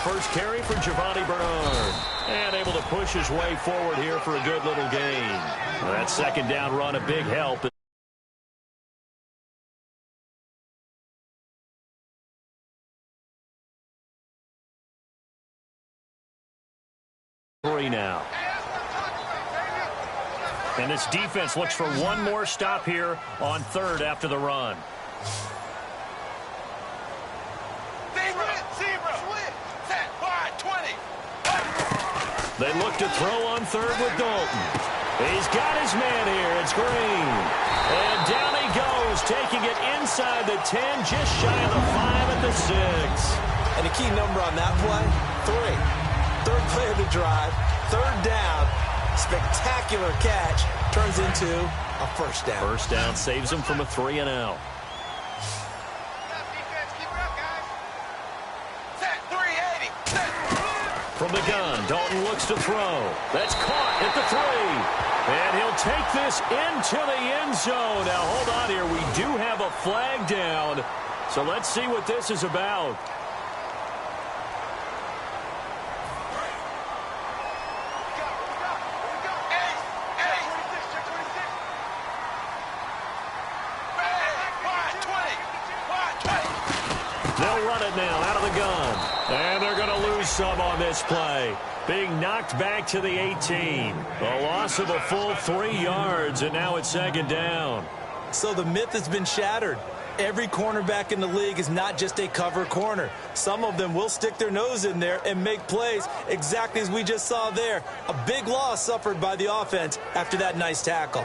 first carry for Giovanni Bernard. And able to push his way forward here for a good little gain. That second down run, a big help. Now. And this defense looks for one more stop here on third after the run. They look to throw on third with Dalton. He's got his man here. It's Green. And down he goes, taking it inside the 10, just shy of the 5 at the 6. And the key number on that play, 3. Third play of the drive, third down, spectacular catch, turns into a first down. First down saves him from a 3-and-out. From the gun, Dalton looks to throw. That's caught at the 3. And he'll take this into the end zone. Now, hold on here. We do have a flag down. So let's see what this is about. They'll run it now out of the gun. And they're going to lose some on this play. Being knocked back to the 18. A loss of a full 3 yards, and now it's second down. So the myth has been shattered. Every cornerback in the league is not just a cover corner. Some of them will stick their nose in there and make plays exactly as we just saw there. A big loss suffered by the offense after that nice tackle.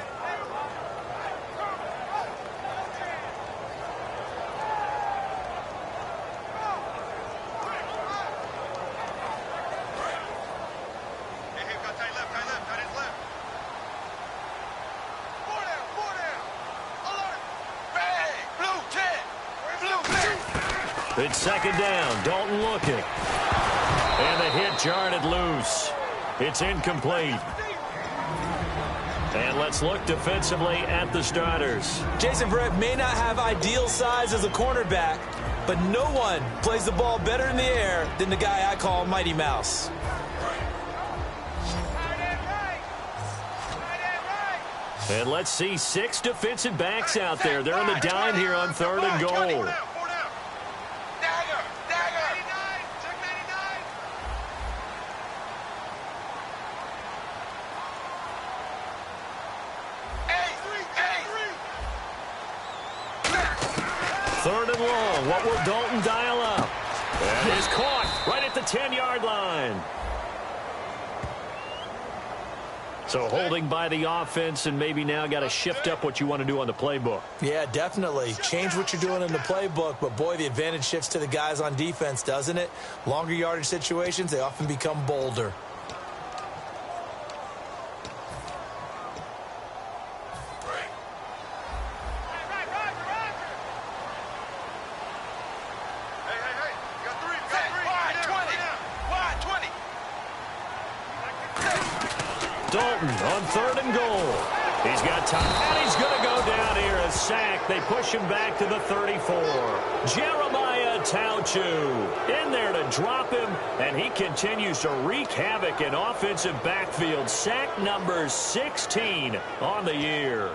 It's second down. Dalton looking. And the hit jarred it loose. It's incomplete. And let's look defensively at the starters. Jason Verrett may not have ideal size as a cornerback, but no one plays the ball better in the air than the guy I call Mighty Mouse. And let's see 6 defensive backs out there. They're in the dime here on third and goal. Third and long. What will Dalton dial up? That is caught right at the 10-yard line. So holding by the offense, and maybe now got to shift up what you want to do on the playbook. Yeah, definitely. Change what you're doing in the playbook, but boy, the advantage shifts to the guys on defense, doesn't it? Longer yardage situations, they often become bolder. Dalton on third and goal. He's got time, and he's going to go down here. A sack. They push him back to the 34. Jeremiah Tauchu in there to drop him, and he continues to wreak havoc in offensive backfield. Sack number 16 on the year.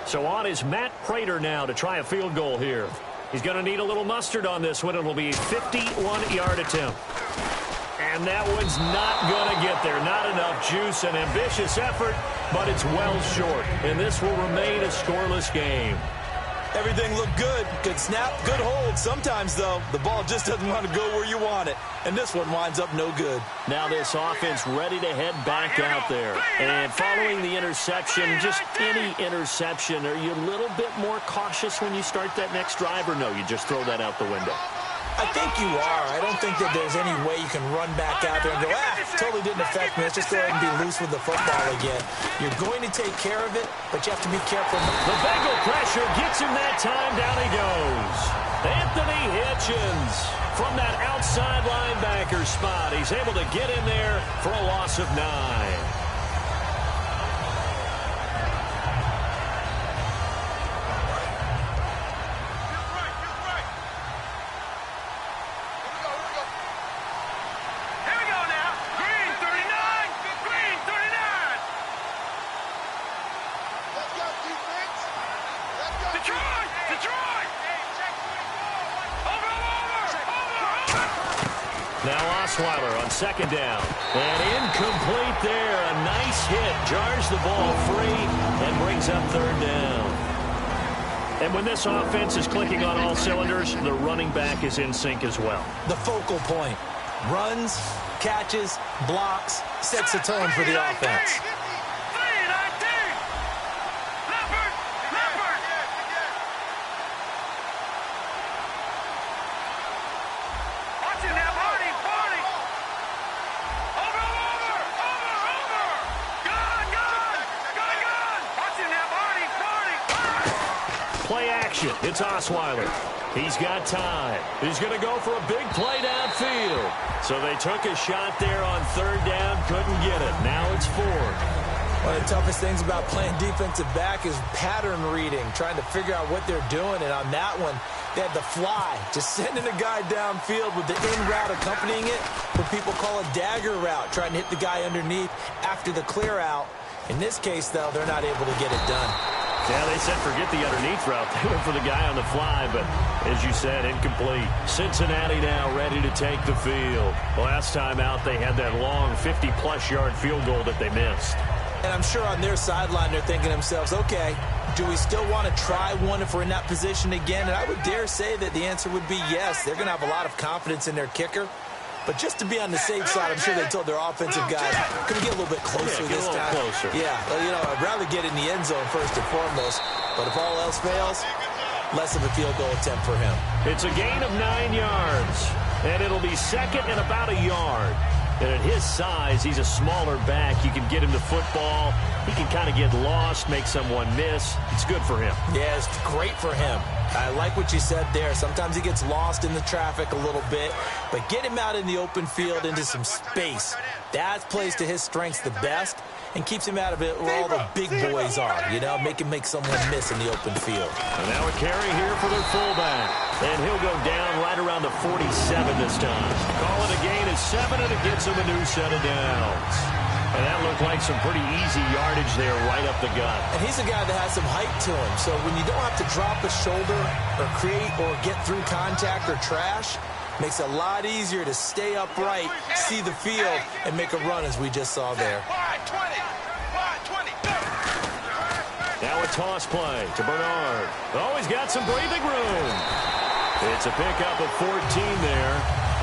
So on is Matt Prater now to try a field goal here. He's going to need a little mustard on this one. It'll be a 51-yard attempt. And that one's not going to get there. Not enough juice. An ambitious effort, but it's well short. And this will remain a scoreless game. Everything looked good. Good snap, good hold. Sometimes, though, the ball just doesn't want to go where you want it. And this one winds up no good. Now this offense ready to head back out there. And following the interception, just any interception, are you a little bit more cautious when you start that next drive, or no, you just throw that out the window? I think you are. I don't think that there's any way you can run back out there and go, totally didn't affect me. Let's just go ahead and be loose with the football again. You're going to take care of it, but you have to be careful. The Bengal pressure gets him that time. Down he goes. Anthony Hitchens from that outside linebacker spot. He's able to get in there for a loss of 9. Osweiler on second down. And incomplete there. A nice hit. Jars the ball free and brings up third down. And when this offense is clicking on all cylinders, the running back is in sync as well. The focal point. Runs, catches, blocks, sets the tone for the offense. Play action. It's Osweiler. He's got time. He's going to go for a big play downfield. So they took a shot there on third down. Couldn't get it. Now it's fourth. One of the toughest things about playing defensive back is pattern reading, trying to figure out what they're doing. And on that one, they had the fly, just sending a guy downfield with the in route accompanying it, what people call a dagger route, trying to hit the guy underneath after the clear out. In this case, though, they're not able to get it done. Yeah, they said forget the underneath route. They went for the guy on the fly, but as you said, incomplete. Cincinnati now ready to take the field. Last time out, they had that long 50-plus yard field goal that they missed. And I'm sure on their sideline, they're thinking to themselves, okay, do we still want to try one if we're in that position again? And I would dare say that the answer would be yes. They're going to have a lot of confidence in their kicker. But just to be on the safe side, I'm sure they told their offensive guys, can we get a little bit closer this time? Closer. Yeah, well, you know, I'd rather get in the end zone first and foremost. But if all else fails, less of a field goal attempt for him. It's a gain of 9 yards, and it'll be second and about a yard. And at his size, he's a smaller back. You can get him the football. He can kind of get lost, make someone miss. It's good for him. Yeah, it's great for him. I like what you said there. Sometimes he gets lost in the traffic a little bit, but get him out in the open field into some space. That plays to his strengths the best and keeps him out of it where all the big boys are, you know, make someone miss in the open field. And now a carry here for their fullback. And he'll go down right around the 47 this time. Call it a gain of 7, and it gets him a new set of downs. And that looked like some pretty easy yardage there right up the gut. And he's a guy that has some height to him. So when you don't have to drop a shoulder or create or get through contact or trash, makes it a lot easier to stay upright, see the field, and make a run as we just saw there. Now a toss play to Bernard. Oh, he's got some breathing room. It's a pickup of 14 there,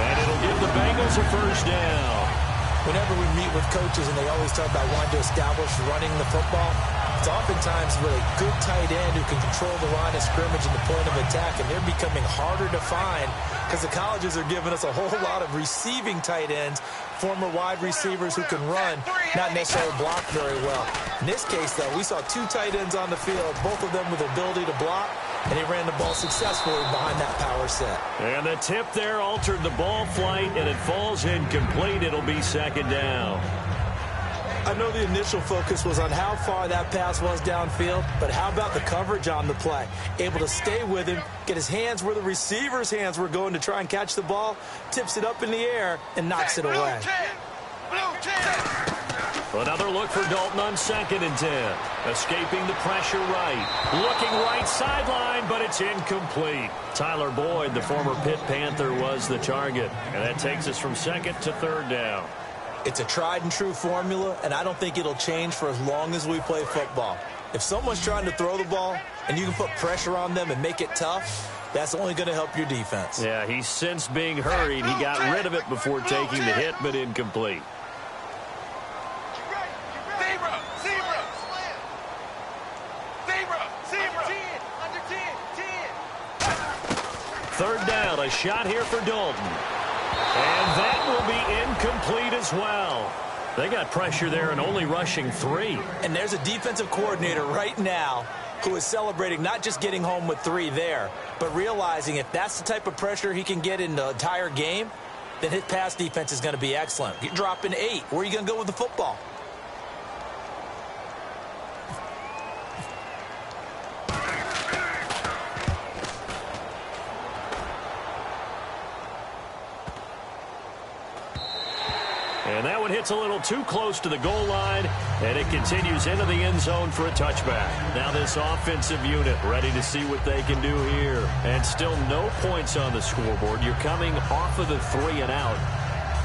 and it'll give the Bengals a first down. Whenever we meet with coaches and they always talk about wanting to establish running the football, it's oftentimes with a good tight end who can control the line of scrimmage and the point of attack, and they're becoming harder to find because the colleges are giving us a whole lot of receiving tight ends, former wide receivers who can run, not necessarily block very well. In this case, though, we saw 2 tight ends on the field, both of them with the ability to block, and he ran the ball successfully behind that power set. And the tip there altered the ball flight, and it falls incomplete. It'll be second down. I know the initial focus was on how far that pass was downfield, but how about the coverage on the play? Able to stay with him, get his hands where the receiver's hands were going to try and catch the ball, tips it up in the air, and knocks it away. Another look for Dalton on 2nd and 10. Escaping the pressure right. Looking right sideline, but it's incomplete. Tyler Boyd, the former Pitt Panther, was the target. And that takes us from 2nd to 3rd down. It's a tried-and-true formula, and I don't think it'll change for as long as we play football. If someone's trying to throw the ball and you can put pressure on them and make it tough, that's only going to help your defense. Yeah, he's since being hurried. He got rid of it before taking the hit, but incomplete. Third down, a shot here for Dalton. And that will be incomplete as well. They got pressure there and only rushing 3. And there's a defensive coordinator right now who is celebrating not just getting home with 3 there, but realizing if that's the type of pressure he can get in the entire game, then his pass defense is going to be excellent. You're dropping 8. Where are you going to go with the football? And that one hits a little too close to the goal line, and it continues into the end zone for a touchback. Now this offensive unit ready to see what they can do here. And still no points on the scoreboard. You're coming off of the 3 and out.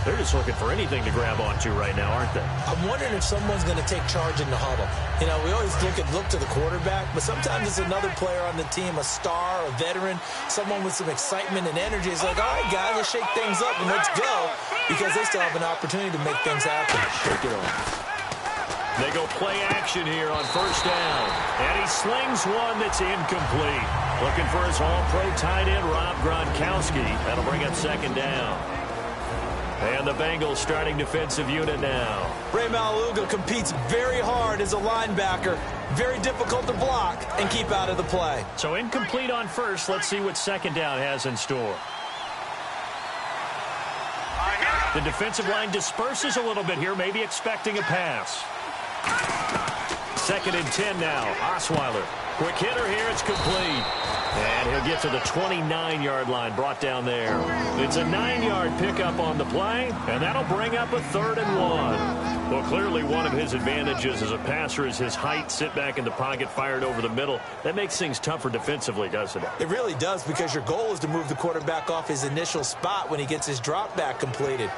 They're just looking for anything to grab onto right now, aren't they? I'm wondering if someone's going to take charge in the huddle. You know, we always look to the quarterback, but sometimes it's another player on the team, a star, a veteran, someone with some excitement and energy. It's like, all right, guys, let's shake things up and let's go, because they still have an opportunity to make things happen. Shake it off. They go play action here on first down. And he slings one that's incomplete. Looking for his all-pro tight end, Rob Gronkowski. That'll bring up second down. And the Bengals starting defensive unit now. Ray Maluga competes very hard as a linebacker. Very difficult to block and keep out of the play. So incomplete on first. Let's see what second down has in store. The defensive line disperses a little bit here, maybe expecting a pass. Second and 10 now. Osweiler. Quick hitter here. It's complete. And he'll get to the 29-yard line, brought down there. It's a 9-yard pickup on the play, and that'll bring up a 3rd and 1. Well, clearly one of his advantages as a passer is his height, sit back in the pocket, fired over the middle. That makes things tougher defensively, doesn't it? It really does, because your goal is to move the quarterback off his initial spot when he gets his drop back completed.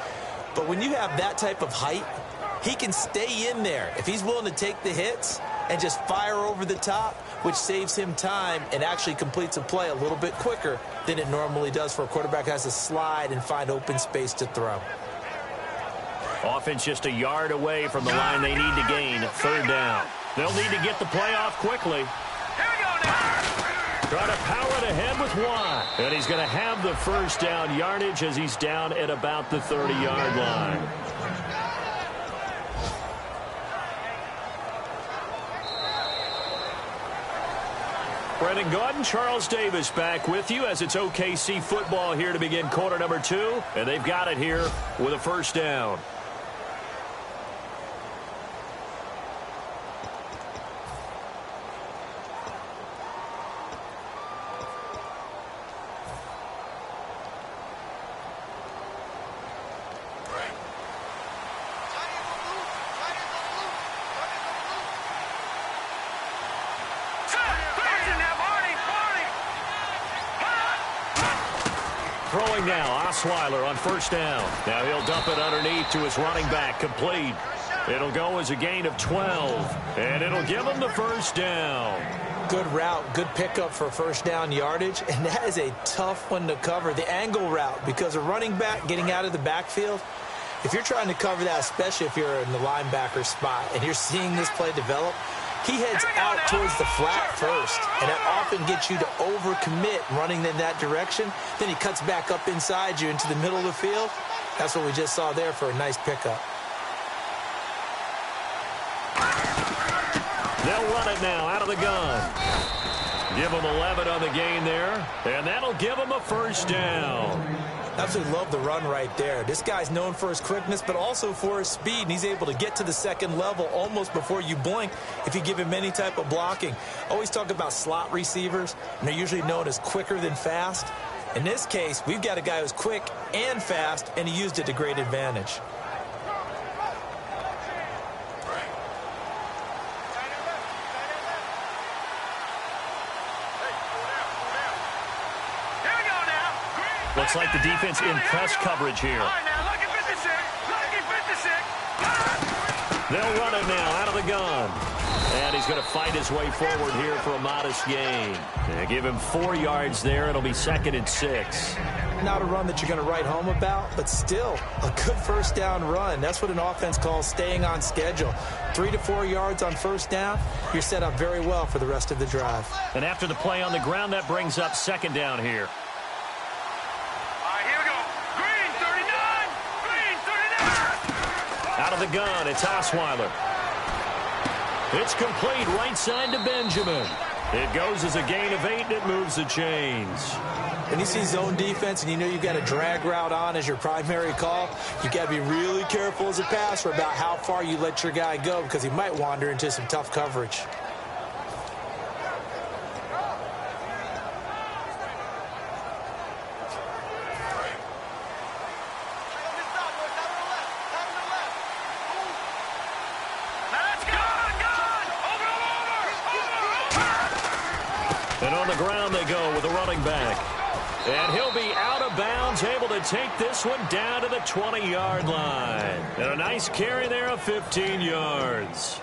But when you have that type of height, he can stay in there if he's willing to take the hits and just fire over the top, which saves him time and actually completes a play a little bit quicker than it normally does for a quarterback who has to slide and find open space to throw. Offense just a yard away from the line they need to gain. 3rd down. They'll need to get the play off quickly. Here we go now. Trying to power it ahead with Watt. And he's going to have the first down yardage as he's down at about the 30-yard line. Brendan Gaudin, Charles Davis back with you as it's OKC football here to begin quarter number 2. And they've got it here with a first down. Throwing now, Osweiler on first down. Now he'll dump it underneath to his running back, complete. It'll go as a gain of 12, and it'll give him the first down. Good route, good pickup for first down yardage, and that is a tough one to cover, the angle route, because a running back getting out of the backfield, if you're trying to cover that, especially if you're in the linebacker spot and you're seeing this play develop, he heads out towards the flat first, and that often gets you to overcommit running in that direction. Then he cuts back up inside you into the middle of the field. That's what we just saw there for a nice pickup. They'll run it now out of the gun. Give him 11 on the gain there, and that'll give him a first down. Absolutely love the run right there. This guy's known for his quickness, but also for his speed, and he's able to get to the second level almost before you blink if you give him any type of blocking. Always talk about slot receivers, and they're usually known as quicker than fast. In this case, we've got a guy who's quick and fast, and he used it to great advantage. Looks like the defense in press coverage here. All right, now, lucky 56. Lucky 56. They'll run it now out of the gun. And he's going to fight his way forward here for a modest gain. They give him 4 yards there. It'll be 2nd and 6. Not a run that you're going to write home about, but still a good first down run. That's what an offense calls staying on schedule. 3 to 4 yards on first down, you're set up very well for the rest of the drive. And after the play on the ground, that brings up 2nd down here. Out of the gun, it's Osweiler. It's complete, right side to Benjamin. It goes as a gain of 8, and it moves the chains. When you see zone defense and you know you've got a drag route on as your primary call, you got to be really careful as a passer about how far you let your guy go, because he might wander into some tough coverage. And on the ground they go with the running back. And he'll be out of bounds, able to take this one down to the 20-yard line. And a nice carry there of 15 yards.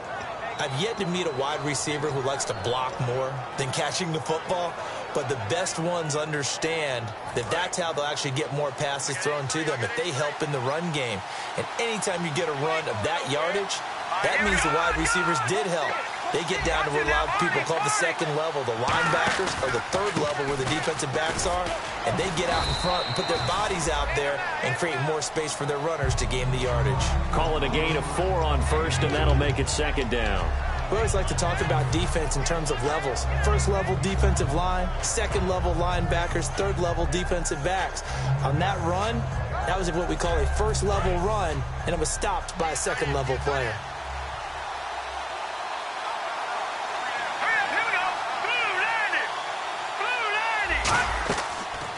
I've yet to meet a wide receiver who likes to block more than catching the football, but the best ones understand that that's how they'll actually get more passes thrown to them if they help in the run game. And anytime you get a run of that yardage, that means the wide receivers did help. They get down to what a lot of people call the second level, the linebackers, or the third level where the defensive backs are, and they get out in front and put their bodies out there and create more space for their runners to gain the yardage. Call it a gain of 4 on first, and that'll make it second down. We always like to talk about defense in terms of levels. First level defensive line, second level linebackers, third level defensive backs. On that run, that was what we call a first level run, and it was stopped by a second level player.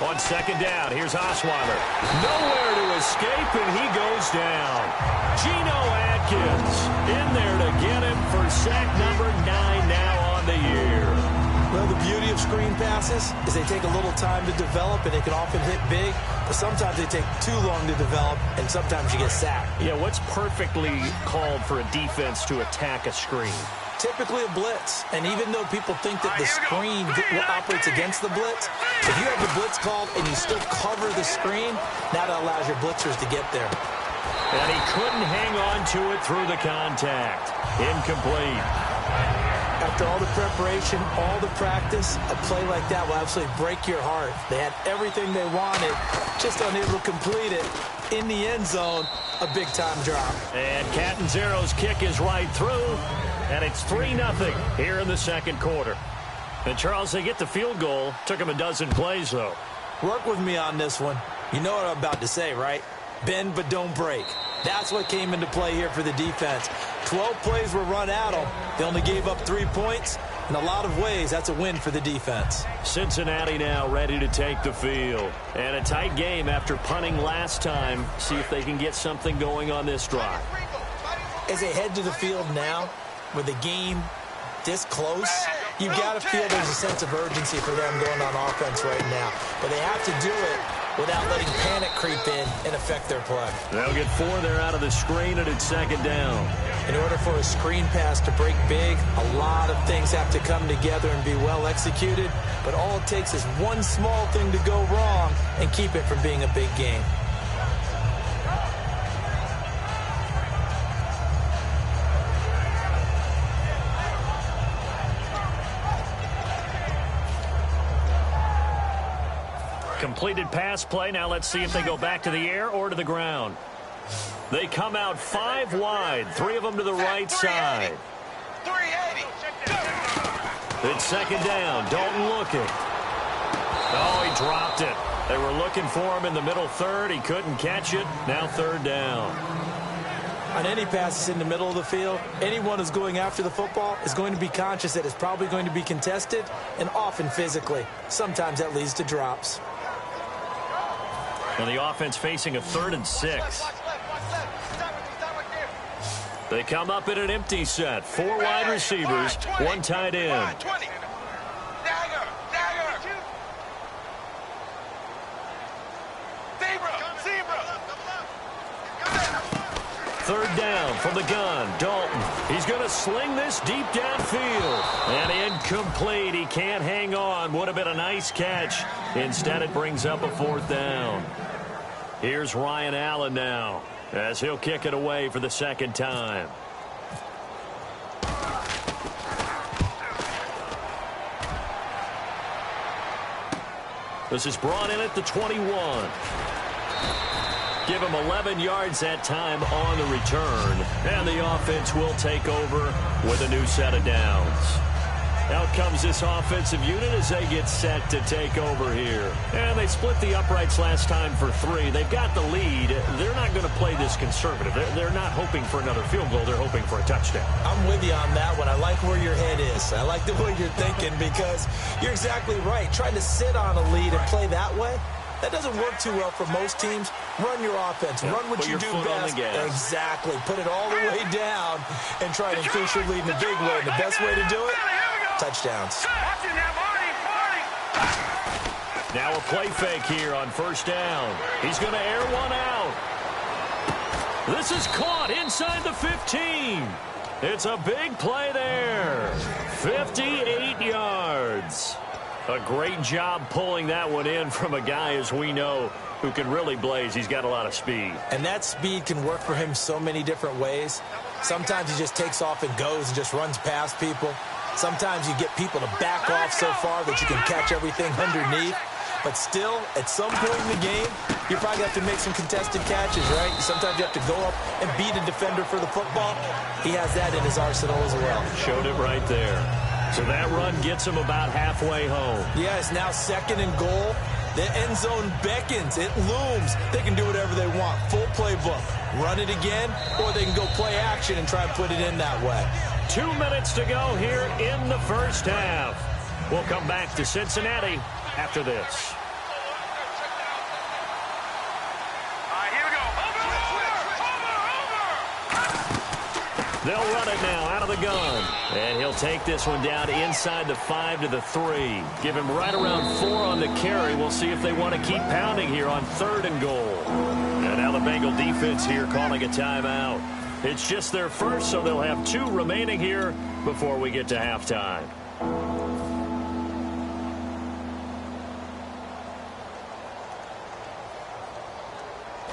On second down, here's Osweiler. Nowhere to escape, and he goes down. Geno Atkins in there to get him for sack number 9 now on the year. Well, the beauty of screen passes is they take a little time to develop, and they can often hit big, but sometimes they take too long to develop, and sometimes you get sacked. Yeah, what's perfectly called for a defense to attack a screen? Typically a blitz, and even though people think that the screen operates against the blitz, if you have the blitz called and you still cover the screen, that allows your blitzers to get there. And he couldn't hang on to it through the contact. Incomplete. After all the preparation, all the practice, a play like that will absolutely break your heart. They had everything they wanted, just unable to complete it. In the end zone, a big-time drop. And Catanzaro's kick is right through, and it's 3-0 here in the second quarter. And, Charles, they get the field goal. Took them a dozen plays, though. Work with me on this one. You know what I'm about to say, right? Bend but don't break. That's what came into play here for the defense. 12 plays were run at them. They only gave up 3 points. In a lot of ways, that's a win for the defense. Cincinnati now ready to take the field. And a tight game after punting last time. See if they can get something going on this drive. As they head to the field now, with the game this close, you've got to feel there's a sense of urgency for them going on offense right now. But they have to do it without letting panic creep in and affect their play. They'll get 4 there out of the screen, and it's second down. In order for a screen pass to break big, a lot of things have to come together and be well executed. But all it takes is one small thing to go wrong and keep it from being a big game. Completed pass play. Now let's see if they go back to the air or to the ground. They come out 5 wide, 3 of them to the right side. 380. It's second down. Dalton looking. Oh, he dropped it. They were looking for him in the middle third. He couldn't catch it. Now third down. On any passes in the middle of the field, anyone who's going after the football is going to be conscious that it's probably going to be contested, and often physically. Sometimes that leads to drops. And the offense facing a 3rd and 6. They come up in an empty set. 4 wide receivers, 1 tight end. Third down from the gun. Dalton. He's going to sling this deep downfield. And incomplete. He can't hang on. Would have been a nice catch. Instead, it brings up a 4th down. Here's Ryan Allen now, as he'll kick it away for the second time. This is brought in at the 21. Give him 11 yards that time on the return. And the offense will take over with a new set of downs. Out comes this offensive unit as they get set to take over here. And they split the uprights last time for 3. They've got the lead. They're not going to play this conservative. They're not hoping for another field goal. They're hoping for a touchdown. I'm with you on that one. I like where your head is. I like the way you're thinking because you're exactly right. Trying to sit on a lead and play that way, that doesn't work too well for most teams. Run your offense. Yeah, run what you do best. Exactly. Put it all the way down and try to increase your lead in a big way. And the best way to do it, touchdowns. Now a play fake here on first down. He's going to air one out. This is caught inside the 15. It's a big play there. 58 yards. A great job pulling that one in from a guy, as we know, who can really blaze. He's got a lot of speed. And that speed can work for him so many different ways. Sometimes he just takes off and goes and just runs past people. Sometimes you get people to back off so far that you can catch everything underneath. But still, at some point in the game, you probably have to make some contested catches, right? Sometimes you have to go up and beat a defender for the football. He has that in his arsenal as well. Showed it right there. So that run gets him about halfway home. Yeah, it's now 2nd and goal. The end zone beckons. It looms. They can do whatever they want. Full playbook. Run it again, or they can go play action and try and put it in that way. 2 minutes to go here in the first half. We'll come back to Cincinnati after this. They'll run it now out of the gun. And he'll take this one down inside the 5 to the 3. Give him right around 4 on the carry. We'll see if they want to keep pounding here on 3rd and goal. And now the Bengal defense here calling a timeout. It's just their first, so they'll have 2 remaining here before we get to halftime.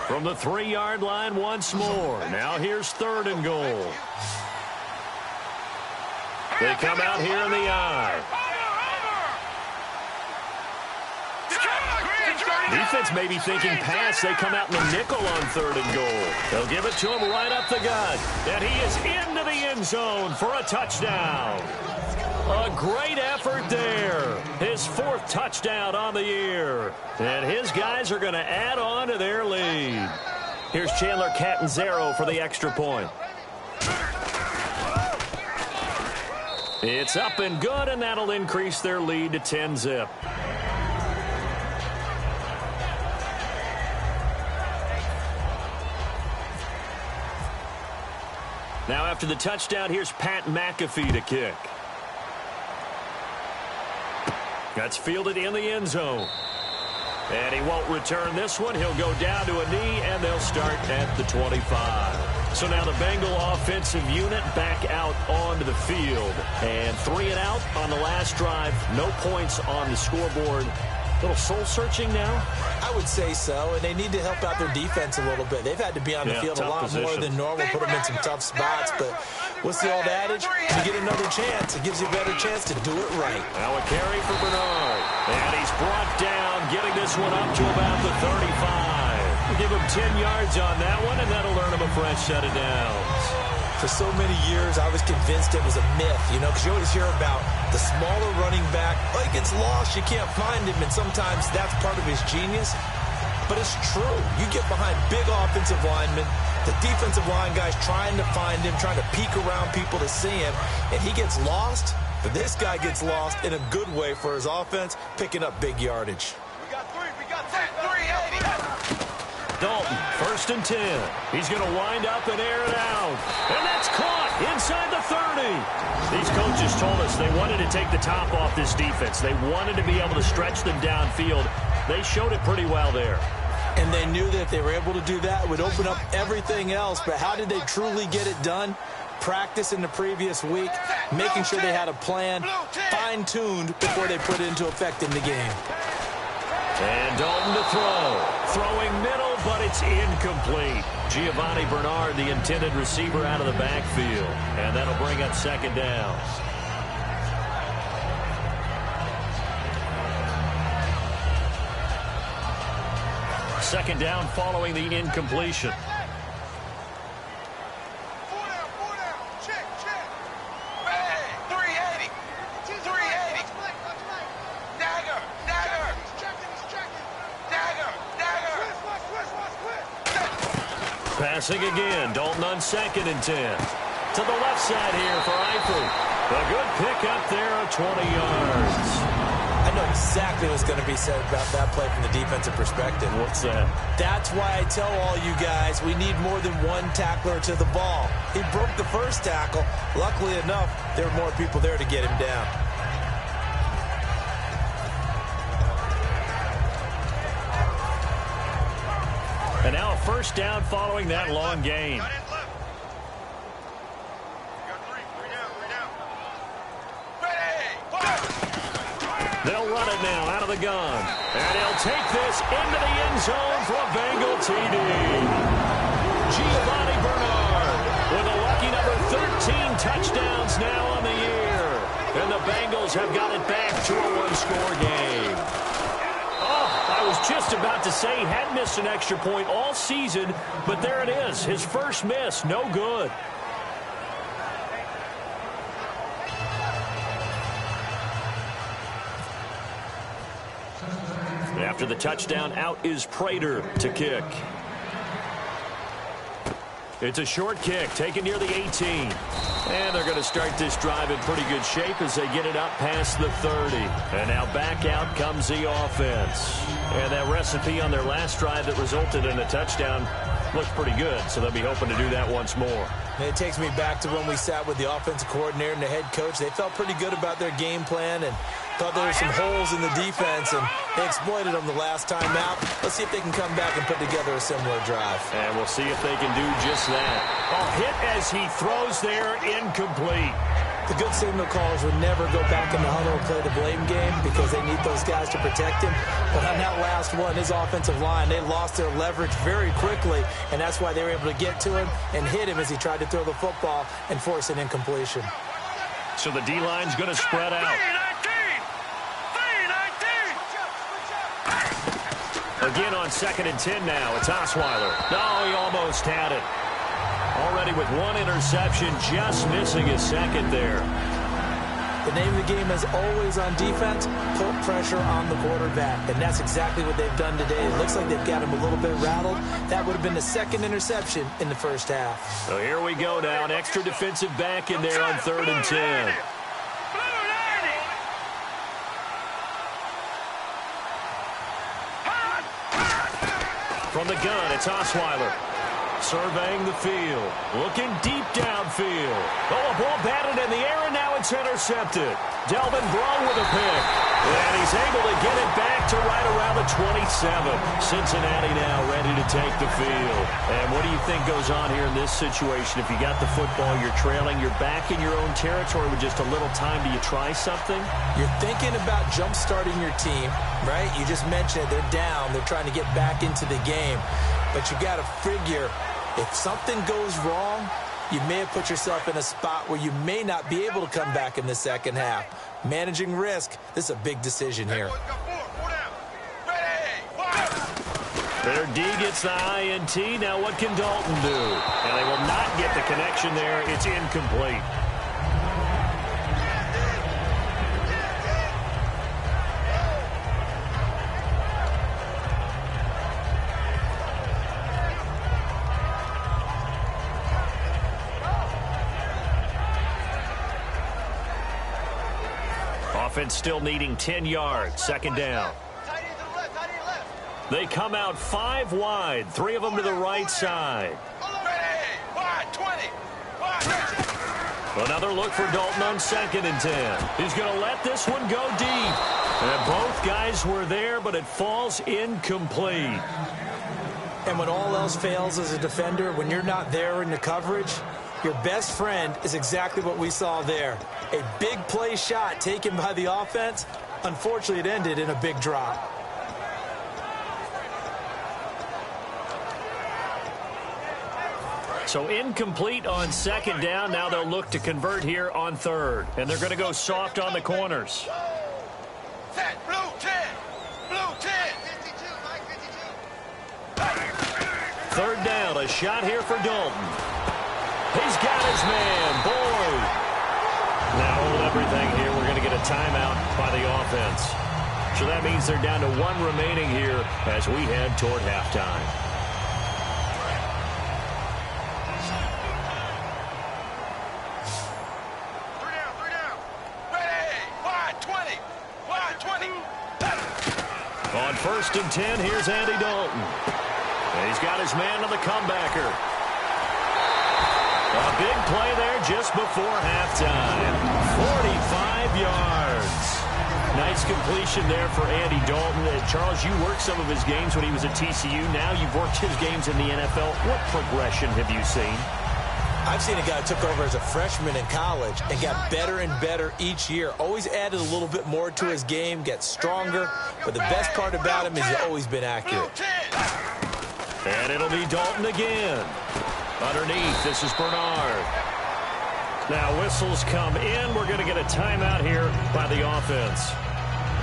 From the 3-yard line once more. Now here's 3rd and goal. They come out here in the I. Defense may be thinking pass. They come out in the nickel on 3rd and goal. They'll give it to him right up the gut. And he is into the end zone for a touchdown. A great effort there. His 4th touchdown on the year. And his guys are going to add on to their lead. Here's Chandler Catanzaro for the extra point. It's up and good, and that'll increase their lead to 10-zip. Now after the touchdown, here's Pat McAfee to kick. That's fielded in the end zone. And he won't return this one. He'll go down to a knee, and they'll start at the 25. So now the Bengal offensive unit back out onto the field. And 3 and out on the last drive. No points on the scoreboard. A little soul-searching now? I would say so, and they need to help out their defense a little bit. They've had to be on the field a lot more than normal, put them in some tough spots. But what's the old adage? You get another chance. It gives you a better chance to do it right. Now a carry for Bernard. And he's brought down, getting this one up to about the 35. Give him 10 yards on that one, and that'll earn him a fresh set of downs. For so many years, I was convinced it was a myth, because you always hear about the smaller running back. Oh, he gets lost, you can't find him, and sometimes that's part of his genius. But it's true. You get behind big offensive linemen, the defensive line guys trying to find him, trying to peek around people to see him, and he gets lost. But this guy gets lost in a good way for his offense, picking up big yardage. We got 380. Dalton, 1st and 10. He's going to wind up and air it out. And that's caught inside the 30. These coaches told us they wanted to take the top off this defense. They wanted to be able to stretch them downfield. They showed it pretty well there. And they knew that if they were able to do that, it would open up everything else. But how did they truly get it done? Practice in the previous week, making sure they had a plan, fine-tuned before they put it into effect in the game. And Dalton to throw. Throwing middle, but it's incomplete. Giovanni Bernard, the intended receiver, out of the backfield. And that'll bring up 2nd down. Second down following the incompletion. Passing again. Dalton on 2nd and 10. To the left side here for Eifert. A good pickup there of 20 yards. I know exactly what's going to be said about that play from the defensive perspective. What's that? That's why I tell all you guys we need more than one tackler to the ball. He broke the first tackle. Luckily enough, there were more people there to get him down. first down following that long gain. They'll run it now out of the gun. And he'll take this into the end zone for a Bengal TD. Giovanni Bernard with a lucky number 13 touchdowns now on the year. And the Bengals have got it back to a one-score game. Oh, I was just about to say he hadn't missed an extra point all season, but there it is. His first miss, no good. After the touchdown, out is Prater to kick. It's a short kick, taken near the 18. And they're going to start this drive in pretty good shape as they get it up past the 30. And now back out comes the offense. And that recipe on their last drive that resulted in a touchdown looks pretty good, so they'll be hoping to do that once more. And it takes me back to when we sat with the offensive coordinator and the head coach. They felt pretty good about their game plan and thought there were some holes in the defense, and they exploited them the last time out. Let's see if they can come back and put together a similar drive. And we'll see if they can do just that. A hit as he throws there, incomplete. The good signal callers would never go back in the huddle and play the blame game because they need those guys to protect him. But on that last one, his offensive line, they lost their leverage very quickly, and that's why they were able to get to him and hit him as he tried to throw the football and force an incompletion. So the D-line's going to spread out. Again on 2nd and 10 now. It's Osweiler. No, he almost had it. Already with one interception, just missing his second there. The name of the game is always on defense, put pressure on the quarterback. And that's exactly what they've done today. It looks like they've got him a little bit rattled. That would have been the second interception in the first half. So here we go now. An extra defensive back in there on 3rd and 10. From the gun, it's Osweiler. Surveying the field. Looking deep downfield. Oh, a ball batted in the air, and now it's intercepted. Delvin Breaux with a pick. And he's able to get it back to right around the 27. Cincinnati now ready to take the field. And what do you think goes on here in this situation? If you got the football, you're trailing, you're back in your own territory with just a little time. Do you try something? You're thinking about jump-starting your team, right? You just mentioned it. They're down. They're trying to get back into the game. But you got to figure, if something goes wrong, you may have put yourself in a spot where you may not be able to come back in the second half. Managing risk, this is a big decision here. Their D gets the INT. Now what can Dalton do? And they will not get the connection there. It's incomplete. Offense still needing 10 yards. 2nd down. They come out 5 wide. 3 of them to the right side. Another look for Dalton on 2nd and 10. He's going to let this one go deep. And both guys were there, but it falls incomplete. And when all else fails as a defender, when you're not there in the coverage, your best friend is exactly what we saw there. A big play shot taken by the offense. Unfortunately, it ended in a big drop. So incomplete on 2nd down. Now they'll look to convert here on 3rd. And they're going to go soft on the corners. Blue 10. Blue 10. 3rd down. A shot here for Dalton. He's got his man, Boyd. Now hold everything here. We're going to get a timeout by the offense. So that means they're down to 1 remaining here as we head toward halftime. Three down. Ready. Wide 20. Wide 20. On 1st and 10, here's Andy Dalton. And he's got his man on the comebacker. A big play there just before halftime. 45 yards. Nice completion there for Andy Dalton. Charles, you worked some of his games when he was at TCU. Now you've worked his games in the NFL. What progression have you seen? I've seen a guy who took over as a freshman in college and got better and better each year. Always added a little bit more to his game, gets stronger. But the best part about him is he's always been accurate. And it'll be Dalton again. Underneath, this is Bernard. Now whistles come in. We're going to get a timeout here by the offense.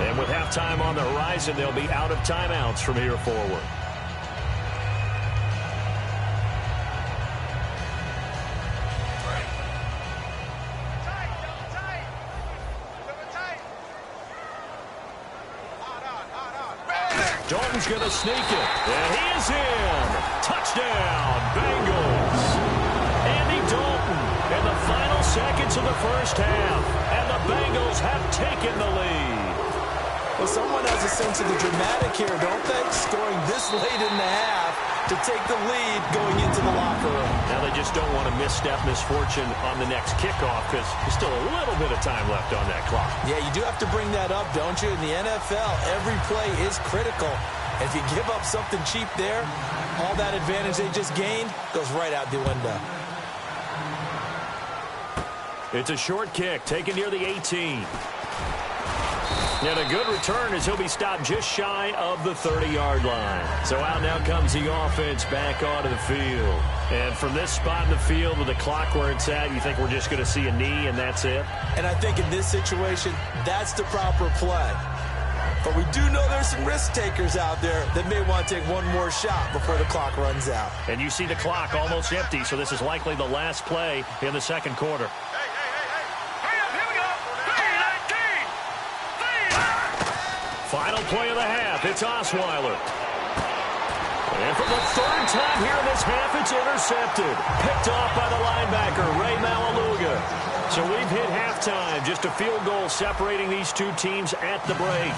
And with halftime on the horizon, they'll be out of timeouts from here forward. Dalton's going to sneak it. And he is in. Touchdown, Bengals. Andy Dalton in the final seconds of the first half. And the Bengals have taken the lead. Well, someone has a sense of the dramatic here, don't they? Scoring this late in the half to take the lead going into the locker room. Now they just don't want to misstep misfortune on the next kickoff because there's still a little bit of time left on that clock. Yeah, you do have to bring that up, don't you? In the NFL, every play is critical. And if you give up something cheap there, all that advantage they just gained goes right out the window. It's a short kick taken near the 18. And a good return as he'll be stopped just shy of the 30-yard line. So out now comes the offense back onto the field. And from this spot in the field with the clock where it's at, you think we're just going to see a knee and that's it? And I think in this situation, that's the proper play. But we do know there's some risk takers out there that may want to take one more shot before the clock runs out. And you see the clock almost empty, so this is likely the last play in the second quarter. Final play of the half, it's Osweiler. And for the third time here in this half, it's intercepted. Picked off by the linebacker, Ray Malaluga. So we've hit halftime, just a field goal separating these two teams at the break.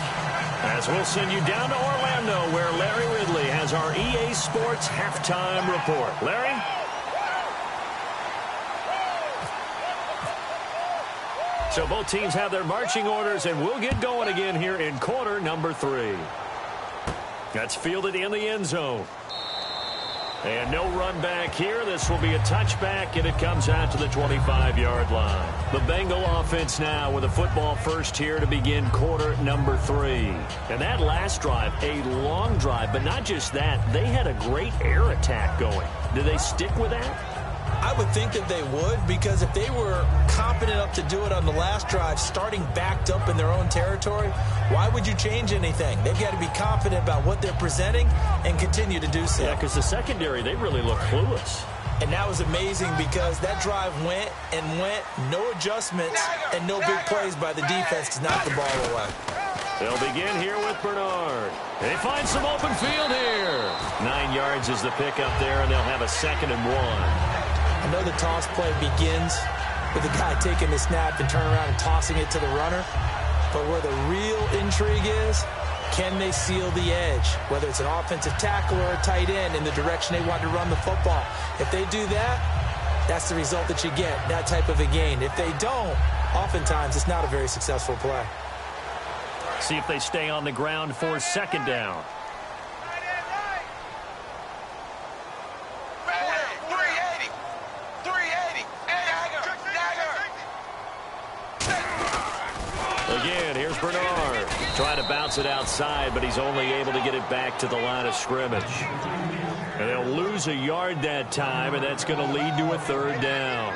As we'll send you down to Orlando, where Larry Ridley has our EA Sports halftime report. Larry? So both teams have their marching orders, and we'll get going again here in quarter number 3. That's fielded in the end zone. And no run back here. This will be a touchback, and it comes out to the 25-yard line. The Bengal offense now with a football first here to begin quarter number 3. And that last drive, a long drive, but not just that. They had a great air attack going. Do they stick with that? I would think that they would, because if they were competent enough to do it on the last drive, starting backed up in their own territory, why would you change anything? They've got to be confident about what they're presenting and continue to do so. Yeah, because the secondary, they really look clueless. And that was amazing because that drive went and went, no adjustments, and no big plays by the defense to knock the ball away. They'll begin here with Bernard. They find some open field here. 9 yards is the pickup there, and they'll have a 2nd and 1. I know the toss play begins with the guy taking the snap and turning around and tossing it to the runner. But where the real intrigue is, can they seal the edge? Whether it's an offensive tackle or a tight end in the direction they want to run the football. If they do that, that's the result that you get, that type of a gain. If they don't, oftentimes it's not a very successful play. See if they stay on the ground for 2nd down. Again, here's Bernard. Trying to bounce it outside, but he's only able to get it back to the line of scrimmage. And they'll lose a yard that time, and that's going to lead to a 3rd down.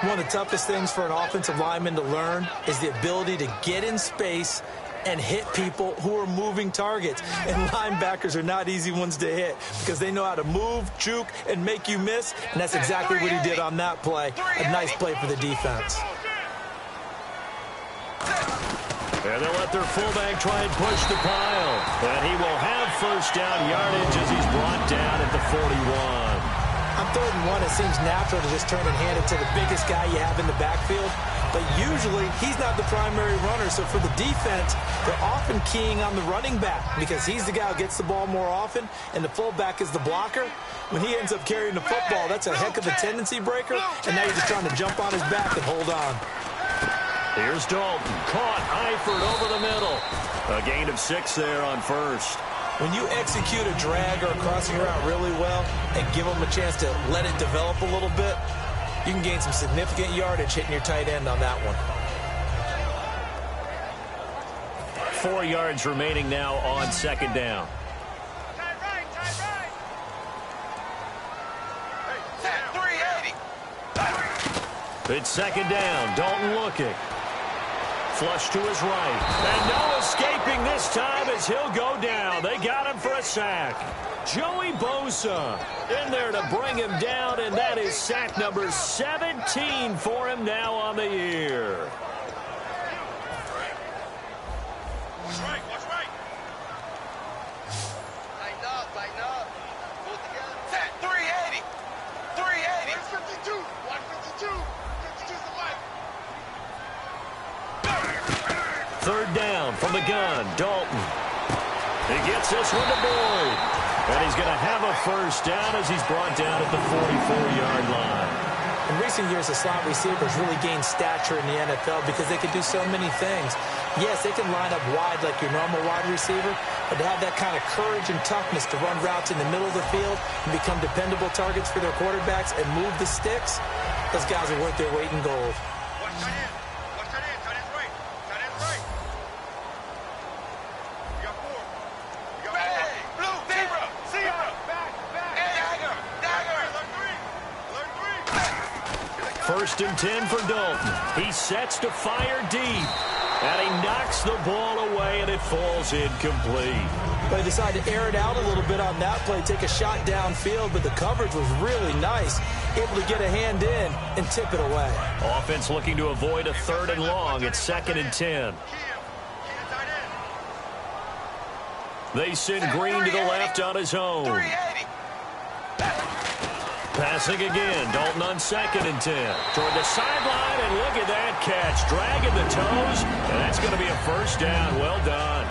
One of the toughest things for an offensive lineman to learn is the ability to get in space and hit people who are moving targets. And linebackers are not easy ones to hit because they know how to move, juke, and make you miss. And that's exactly what he did on that play. A nice play for the defense. And they'll let their fullback try and push the pile. And he will have 1st down yardage as he's brought down at the 41. On 3rd and 1, it seems natural to just turn and hand it to the biggest guy you have in the backfield. But usually, he's not the primary runner. So for the defense, they're often keying on the running back because he's the guy who gets the ball more often, and the fullback is the blocker. When he ends up carrying the football, that's a heck of a tendency breaker, and now you're just trying to jump on his back and hold on. Here's Dalton. Caught. Eifert over the middle. A gain of 6 there on first. When you execute a drag or a crossing route really well and give them a chance to let it develop a little bit, you can gain some significant yardage hitting your tight end on that one. 4 yards remaining now on second down. It's second down. Dalton looking. Flush to his right. And no escaping this time as he'll go down. They got him for a sack. Joey Bosa in there to bring him down, and that is sack number 17 for him now on the year. Watch right, watch right. Tighten up. Pull together. Set, 380. 380. 152. 152. 52's the mic. Third down from the gun. Dalton. He gets this one to Boyd. And he's going to have a first down as he's brought down at the 44-yard line. In recent years, the slot receivers really gained stature in the NFL because they can do so many things. Yes, they can line up wide like your normal wide receiver, but to have that kind of courage and toughness to run routes in the middle of the field and become dependable targets for their quarterbacks and move the sticks, those guys are worth their weight in gold. Watch tight end. Watch tight end. Tight end's right. Tight end's right. You got 4. You got 4. Blue, zebra. Back. Dagger. Alert 3. First and 10 for Dalton. He sets to fire deep. And he knocks the ball away, and it falls incomplete. They decided to air it out a little bit on that play, take a shot downfield, but the coverage was really nice. Able to get a hand in and tip it away. Offense looking to avoid a 3rd and long. It's 2nd and 10. They send Green to the left on his own. 380. Passing again. Dalton on 2nd and 10. Toward the sideline, and look at that catch. Dragging the toes, and that's going to be a first down. Well done.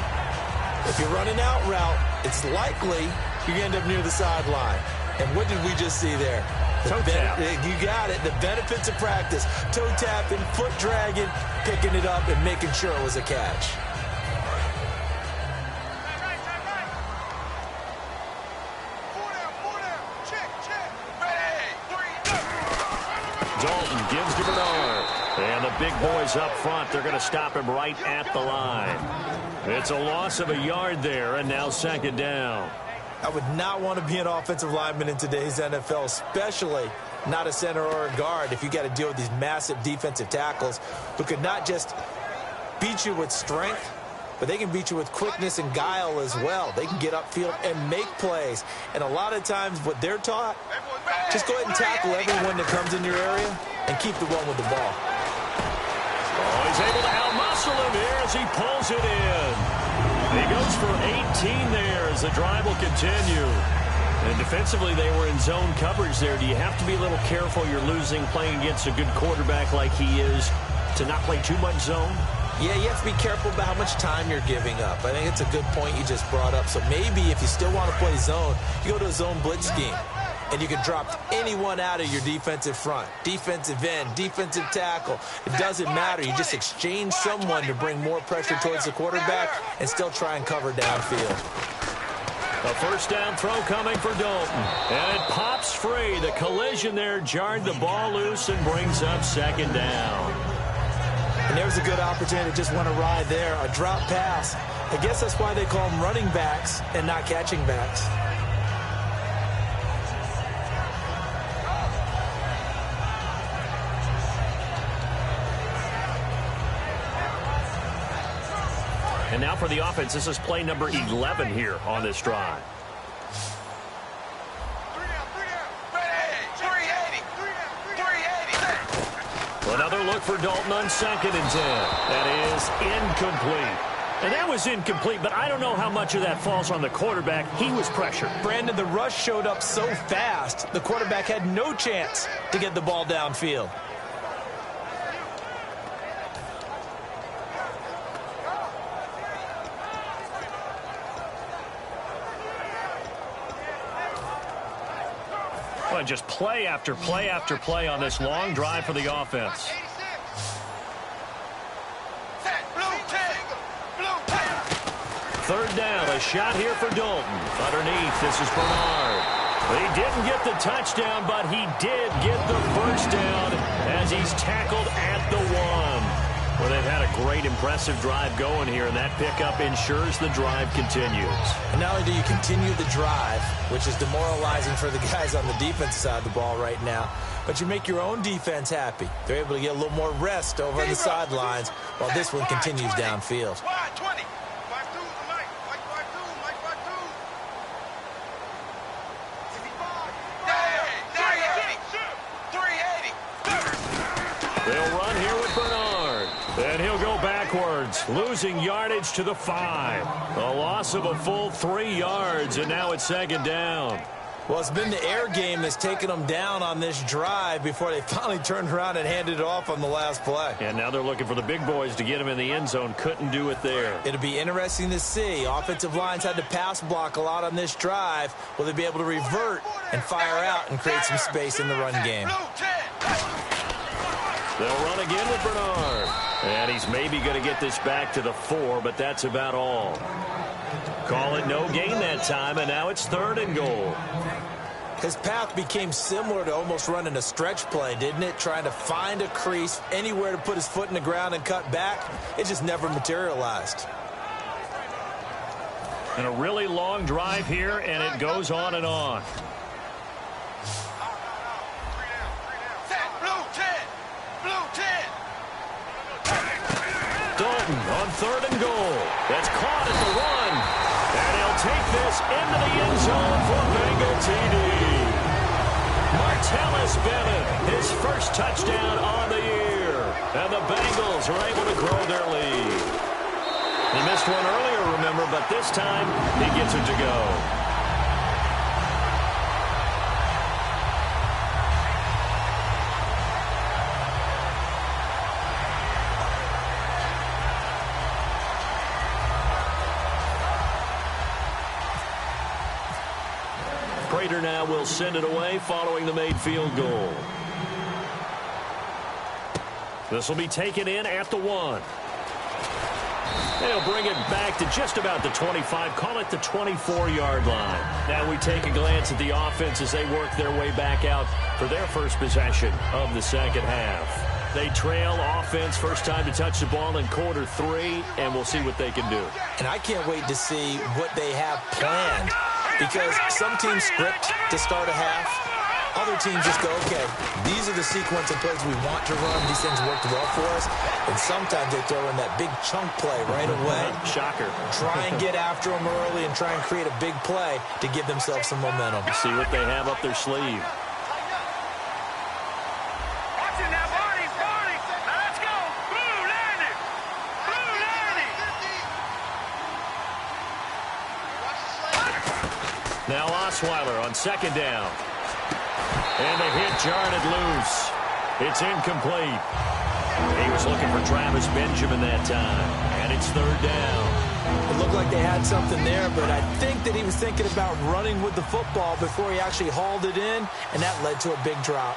If you're running out route, it's likely you're going to end up near the sideline. And what did we just see there? Toe tap. You got it. The benefits of practice. Toe tapping, foot dragging, picking it up, and making sure it was a catch. Dalton gives to Bernard. And the big boys up front, they're going to stop him right at the line. It's a loss of a yard there, and now 2nd down. I would not want to be an offensive lineman in today's NFL, especially not a center or a guard, if you got to deal with these massive defensive tackles who could not just beat you with strength, but they can beat you with quickness and guile as well. They can get upfield and make plays. And a lot of times what they're taught, just go ahead and tackle everyone that comes in your area and keep the one with the ball. Oh, he's able to outmuscle him here as he pulls it in. He goes for 18 there as the drive will continue. And defensively, they were in zone coverage there. Do you have to be a little careful? You're losing playing against a good quarterback like he is to not play too much zone? Yeah, you have to be careful about how much time you're giving up. I think it's a good point you just brought up. So maybe if you still want to play zone, you go to a zone blitz scheme. And you can drop anyone out of your defensive front. Defensive end, defensive tackle. It doesn't matter. You just exchange someone to bring more pressure towards the quarterback and still try and cover downfield. A first down throw coming for Dalton. And it pops free. The collision there jarred the ball loose and brings up 2nd down. And there's a good opportunity to just want to ride there. A drop pass. I guess that's why they call them running backs and not catching backs. And now for the offense, this is play number 11 here on this drive. 380. Another look for Dalton on 2nd and 10. That is incomplete. And that was incomplete, but I don't know how much of that falls on the quarterback. He was pressured. Brandon, the rush showed up so fast, the quarterback had no chance to get the ball downfield. Just play after play after play on this long drive for the offense. third down, a shot here for Dalton. Underneath, this is Bernard. He didn't get the touchdown, but he did get the first down as he's tackled at the 1. Well, they've had a great, impressive drive going here, and that pickup ensures the drive continues. And not only do you continue the drive, which is demoralizing for the guys on the defense side of the ball right now, but you make your own defense happy. They're able to get a little more rest over on the sidelines while this one continues downfield. They'll run here with Bernard. And he'll go backwards, losing yardage to the 5. A loss of a full 3 yards, and now it's second down. Well, it's been the air game that's taken them down on this drive before they finally turned around and handed it off on the last play. And now they're looking for the big boys to get him in the end zone. Couldn't do it there. It'll be interesting to see. Offensive lines had to pass block a lot on this drive. Will they be able to revert and fire out and create some space in the run game? They'll run again with Bernard. And he's maybe going to get this back to the 4, but that's about all. Call it no gain that time, and now it's 3rd and goal. His path became similar to almost running a stretch play, didn't it? Trying to find a crease, anywhere to put his foot in the ground and cut back. It just never materialized. And a really long drive here, and it goes on and on. Dalton on 3rd and goal. That's caught at the 1. And he'll take this into the end zone for Bengal TD. Martellus Bennett, his first touchdown on the year. And the Bengals are able to grow their lead. He missed one earlier, remember, but this time he gets it to go. Prater now will send it away following the made field goal. This will be taken in at the 1. They'll bring it back to just about the 25, call it the 24-yard line. Now we take a glance at the offense as they work their way back out for their first possession of the second half. They trail offense, first time to touch the ball in quarter 3, and we'll see what they can do. And I can't wait to see what they have planned. Because some teams script to start a half. Other teams just go, okay, these are the sequence of plays we want to run. These things worked well for us. And sometimes they throw in that big chunk play right away. Shocker. Try and get after them early and try and create a big play to give themselves some momentum. See what they have up their sleeve. Now Osweiler on 2nd down. And the hit jarred it loose. It's incomplete. He was looking for Travis Benjamin that time. And it's 3rd down. It looked like they had something there, but I think that he was thinking about running with the football before he actually hauled it in, and that led to a big drop.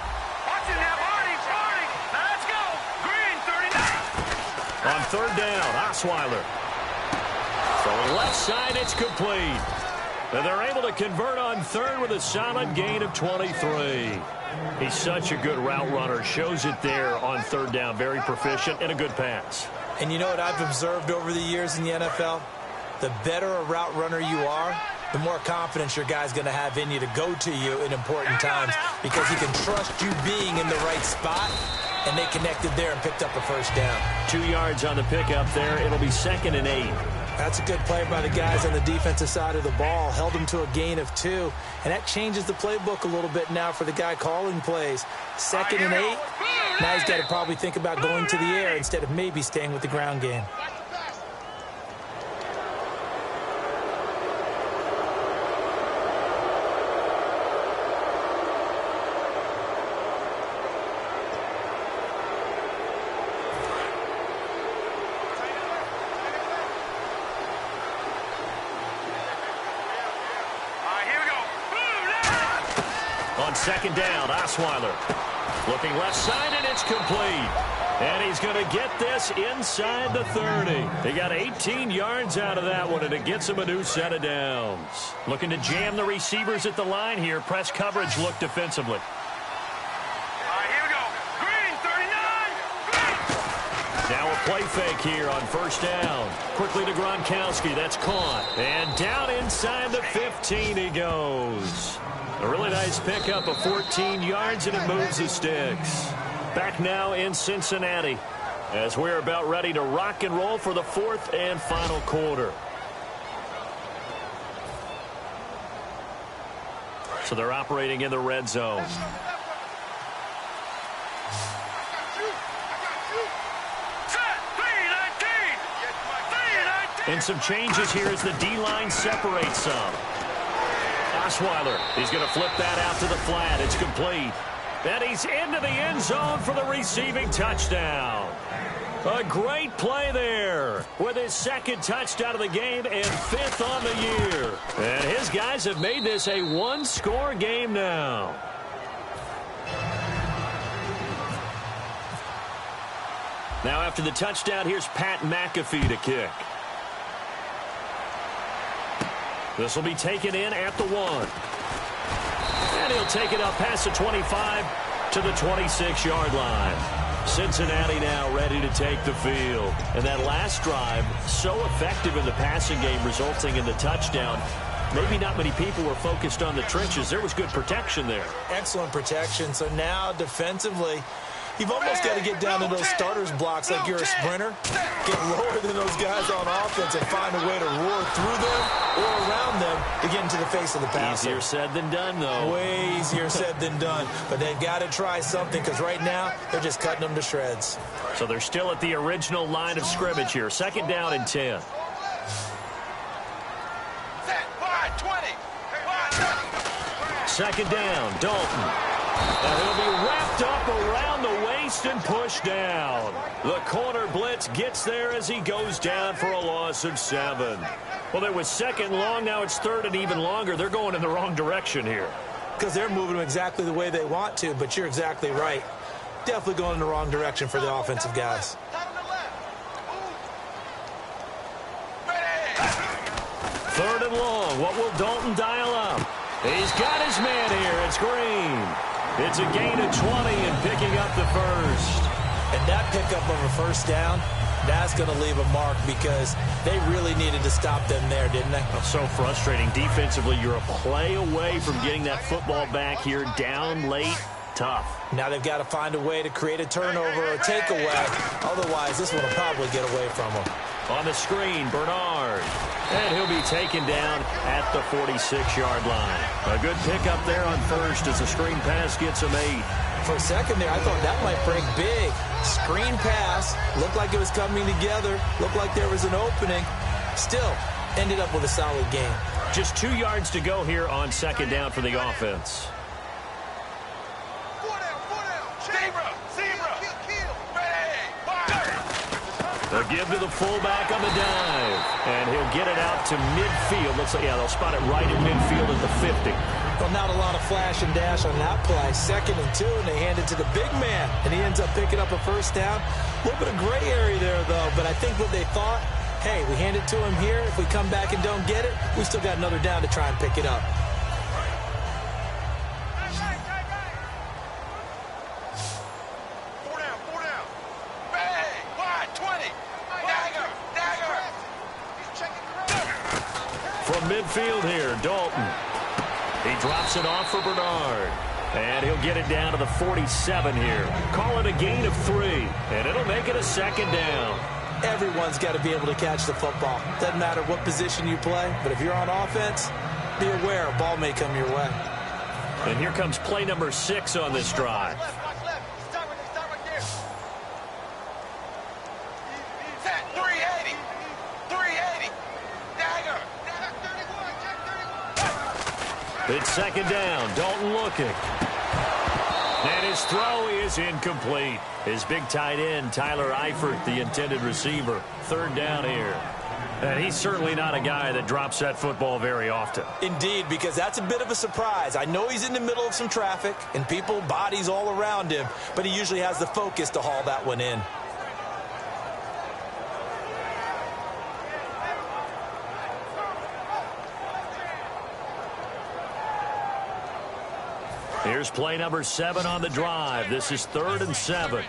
On 3rd down, Osweiler. From the left side, it's complete. And they're able to convert on 3rd with a solid gain of 23. He's such a good route runner. Shows it there on 3rd down. Very proficient and a good pass. And you know what I've observed over the years in the NFL? The better a route runner you are, the more confidence your guy's going to have in you to go to you in important times because he can trust you being in the right spot, and they connected there and picked up a first down. 2 yards on the pickup there. It'll be 2nd and 8. That's a good play by the guys on the defensive side of the ball. Held them to a gain of 2. And that changes the playbook a little bit now for the guy calling plays. 2nd and 8. Now he's got to probably think about going to the air instead of maybe staying with the ground game. On 2nd down, Osweiler looking left side, and it's complete. And he's going to get this inside the 30. He got 18 yards out of that one, and it gets him a new set of downs. Looking to jam the receivers at the line here. Press coverage look defensively. Now a play fake here on first down. Quickly to Gronkowski. That's caught. And down inside the 15 he goes. A really nice pickup of 14 yards, and it moves the sticks. Back now in Cincinnati as we're about ready to rock and roll for the fourth and final quarter. So they're operating in the red zone. And some changes here as the D-line separates some. Osweiler, he's going to flip that out to the flat. It's complete. And he's into the end zone for the receiving touchdown. A great play there with his second touchdown of the game and fifth on the year. And his guys have made this a one-score game now. Now after the touchdown, here's Pat McAfee to kick. This will be taken in at the 1. And he'll take it up past the 25 to the 26-yard line. Cincinnati now ready to take the field. And that last drive, so effective in the passing game, resulting in the touchdown. Maybe not many people were focused on the trenches. There was good protection there. Excellent protection. So now defensively, you've almost got to get down to those starters blocks like you're a sprinter. Get lower than those guys on offense and find a way to roar through them or around them to get into the face of the passer. Easier said than done, though. Way easier said than done. But they've got to try something because right now they're just cutting them to shreds. So they're still at the original line of scrimmage here. Second down and 10. Second down, Dalton. And he'll be wrapped up around the waist and pushed down. The corner blitz gets there as he goes down for a loss of 7. Well, it was second long. Now it's third and even longer. They're going in the wrong direction here. Because they're moving them exactly the way they want to, but you're exactly right. Definitely going in the wrong direction for the offensive guys. Third and long. What will Dalton dial up? He's got his man here. It's Green. It's a gain of 20 and picking up the first. And that pickup of a first down, that's going to leave a mark because they really needed to stop them there, didn't they? Oh, so frustrating. Defensively, you're a play away from getting that football back here. Down late, tough. Now they've got to find a way to create a turnover or takeaway. Otherwise, this one will probably get away from them. On the screen, Bernard. And he'll be taken down at the 46-yard line. A good pickup there on first as the screen pass gets him 8. For a second there, I thought that might break big. Screen pass. Looked like it was coming together. Looked like there was an opening. Still, ended up with a solid game. Just 2 yards to go here on second down for the offense. They'll give to the fullback on the dive. And he'll get it out to midfield. Looks like, yeah, they'll spot it right in midfield at the 50. Well, not a lot of flash and dash on that play. 2nd and 2, and they hand it to the big man. And he ends up picking up a first down. A little bit of gray area there, though. But I think what they thought, hey, we hand it to him here. If we come back and don't get it, we still got another down to try and pick it up. Midfield here, Dalton. He drops it off for Bernard. And he'll get it down to the 47 here. Call it a gain of 3. And it'll make it a second down. Everyone's got to be able to catch the football. Doesn't matter what position you play. But if you're on offense, be aware a ball may come your way. And here comes play number 6 on this drive. It's second down. Dalton looking. And his throw is incomplete. His big tight end, Tyler Eifert, the intended receiver. Third down here. And he's certainly not a guy that drops that football very often. Indeed, because that's a bit of a surprise. I know he's in the middle of some traffic and people, bodies all around him, but he usually has the focus to haul that one in. Here's play number 7 on the drive. This is 3rd and 7.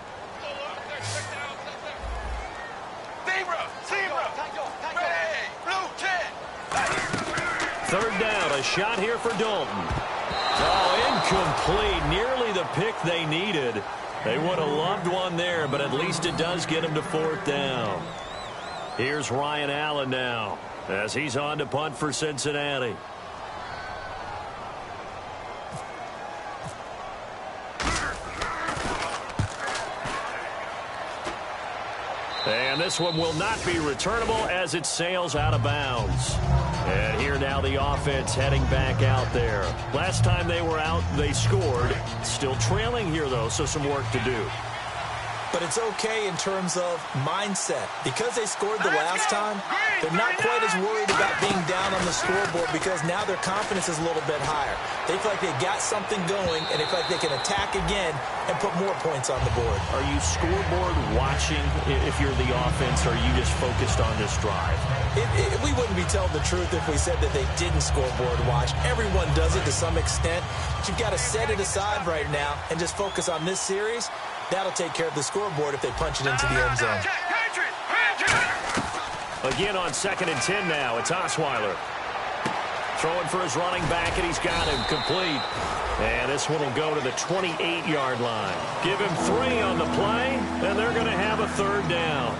Third down, a shot here for Dalton. Oh, incomplete. Nearly the pick they needed. They would have loved one there, but at least it does get him to 4th down. Here's Ryan Allen now as he's on to punt for Cincinnati. And this one will not be returnable as it sails out of bounds. And here now the offense heading back out there. Last time they were out, they scored. Still trailing here, though, so some work to do. But it's okay in terms of mindset. Because they scored the last time, they're not quite as worried about being down on the scoreboard because now their confidence is a little bit higher. They feel like they got something going, and they feel like they can attack again and put more points on the board. Are you scoreboard watching if you're the offense, or are you just focused on this drive? We wouldn't be telling the truth if we said that they didn't scoreboard watch. Everyone does it to some extent, but you've got to set it aside right now and just focus on this series. That'll take care of the scoreboard if they punch it into the end zone. Again on 2nd and 10 now. It's Osweiler. Throwing for his running back, and he's got him complete. And this one will go to the 28-yard line. Give him 3 on the play, and they're going to have a 3rd down.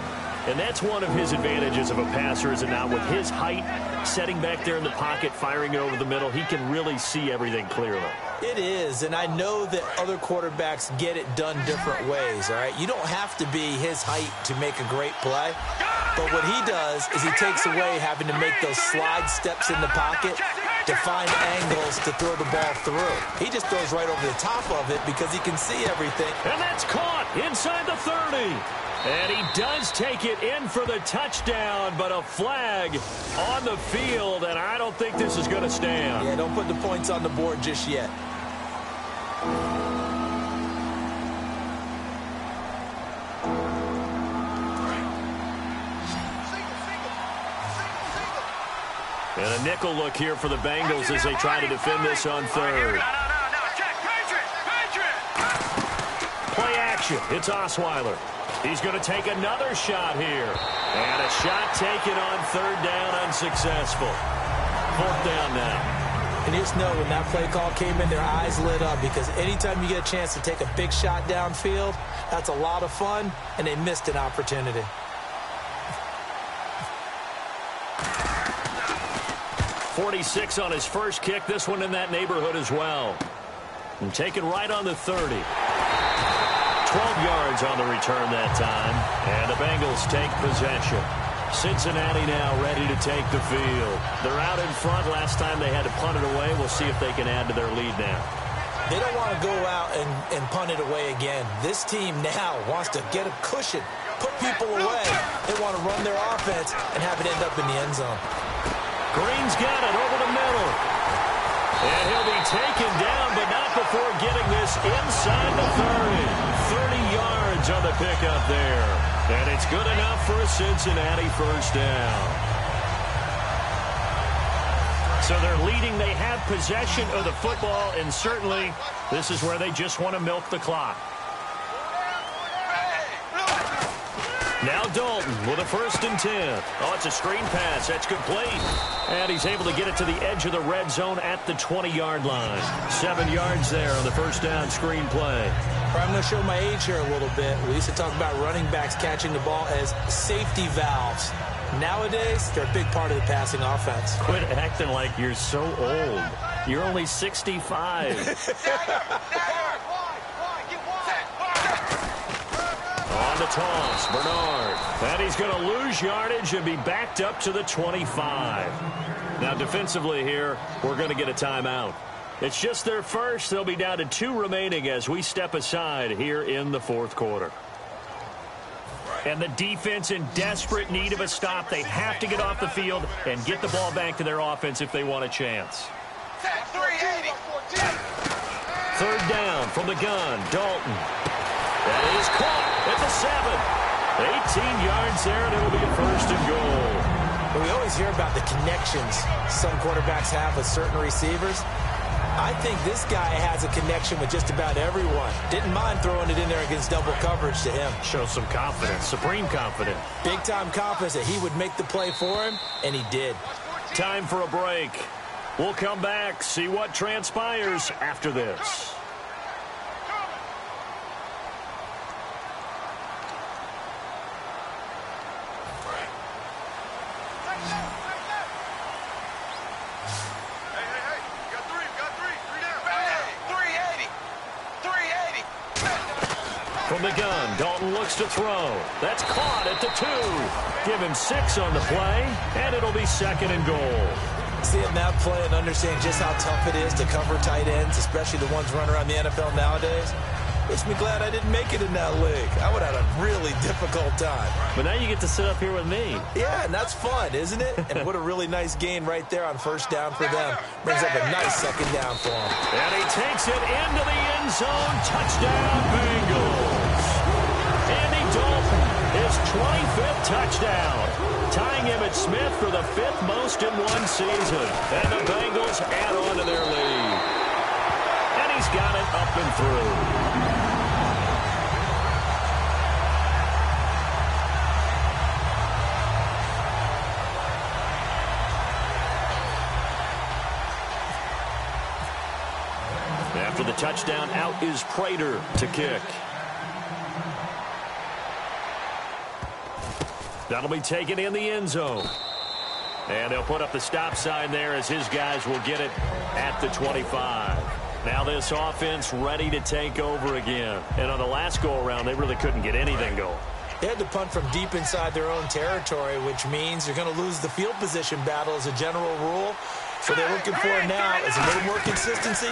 And that's one of his advantages of a passer, is it not? With his height, setting back there in the pocket, firing it over the middle, he can really see everything clearly. It is, and I know that other quarterbacks get it done different ways, all right? You don't have to be his height to make a great play, but what he does is he takes away having to make those slide steps in the pocket to find angles to throw the ball through. He just throws right over the top of it because he can see everything. And that's caught inside the 30. And he does take it in for the touchdown, but a flag on the field, and I don't think this is going to stand. Yeah, don't put the points on the board just yet. And a nickel look here for the Bengals as they try to defend this on 3rd. Play action. It's Osweiler. He's going to take another shot here. And a shot taken on 3rd down, unsuccessful. 4th down now. And just know when that play call came in, their eyes lit up because anytime you get a chance to take a big shot downfield, that's a lot of fun, and they missed an opportunity. .46 on his first kick. This one in that neighborhood as well. And taken right on the 30. 12 yards on the return that time. And the Bengals take possession. Cincinnati now ready to take the field. They're out in front. Last time they had to punt it away. We'll see if they can add to their lead now. They don't want to go out and punt it away again. This team now wants to get a cushion, put people away. They want to run their offense and have it end up in the end zone. Green's got it over the middle. And he'll be taken down, but not before getting this inside the 30. 30 yards on the pickup there. And it's good enough for a Cincinnati first down. So they're leading. They have possession of the football, and certainly this is where they just want to milk the clock. Now Dalton with a 1st and 10. Oh, it's a screen pass. That's complete. And he's able to get it to the edge of the red zone at the 20-yard line. 7 yards there on the first down screen play. I'm going to show my age here a little bit. We used to talk about running backs catching the ball as safety valves. Nowadays, they're a big part of the passing offense. Quit acting like you're so old. You're only 65. On the toss, Bernard. And he's going to lose yardage and be backed up to the 25. Now, defensively here, we're going to get a timeout. It's just their first. They'll be down to 2 remaining as we step aside here in the 4th quarter. And the defense in desperate need of a stop. They have to get off the field and get the ball back to their offense if they want a chance. 380. Third down from the gun, Dalton. That is caught at the 7. 18 yards there, and it'll be a first and goal. We always hear about the connections some quarterbacks have with certain receivers. I think this guy has a connection with just about everyone. Didn't mind throwing it in there against double coverage to him. Shows some confidence, supreme confidence. Big-time confidence that he would make the play for him, and he did. Time for a break. We'll come back, see what transpires after this. From the gun, Dalton looks to throw. That's caught at the 2. Give him 6 on the play, and it'll be second and goal. Seeing that play and understand just how tough it is to cover tight ends, especially the ones running around the NFL nowadays, makes me glad I didn't make it in that league. I would have had a really difficult time. But now you get to sit up here with me. Yeah, and that's fun, isn't it? And what a really nice gain right there on first down for them. Brings up a nice second down for them. And he takes it into the end zone. Touchdown, Bengals. Andy Dalton, his 25th touchdown. Tying Emmitt Smith for the 5th most in one season. And the Bengals add on to their lead. And he's got it up and through. After the touchdown, out is Prater to kick. That'll be taken in the end zone. And they'll put up the stop sign there as his guys will get it at the 25. Now this offense ready to take over again. And on the last go-around, they really couldn't get anything going. They had to punt from deep inside their own territory, which means you're going to lose the field position battle as a general rule. So they're looking for now is a little more consistency.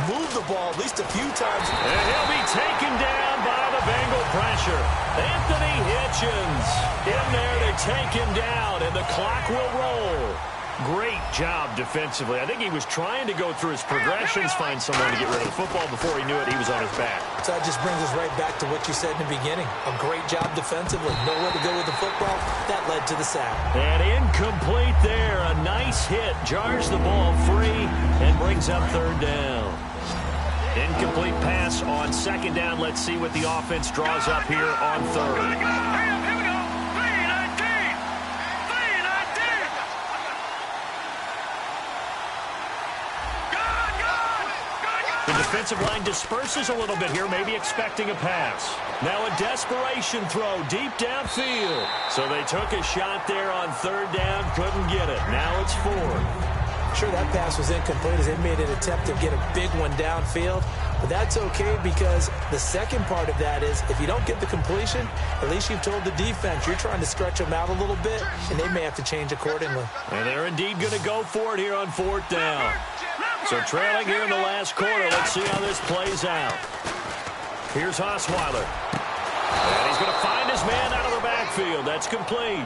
Move the ball at least a few times. And he'll be taken down by the Bengal pressure. Anthony Hitchens in there to take him down, and the clock will roll. Great job defensively. I think he was trying to go through his progressions, find someone to get rid of the football. Before he knew it, he was on his back. So that just brings us right back to what you said in the beginning. A great job defensively. Nowhere to go with the football. That led to the sack. And incomplete there. A nice hit. Jars the ball free and brings up third down. Incomplete pass on second down. Let's see what the offense draws up here on third. Defensive line disperses a little bit here, maybe expecting a pass. Now a desperation throw deep downfield. So they took a shot there on third down, couldn't get it. Now it's fourth. Sure, that pass was incomplete as they made an attempt to get a big one downfield. But that's okay because the second part of that is if you don't get the completion, at least you've told the defense you're trying to stretch them out a little bit, and they may have to change accordingly. And they're indeed going to go for it here on fourth down. So trailing here in the last quarter. Let's see how this plays out. Here's Osweiler. And he's going to find his man out of the backfield. That's complete.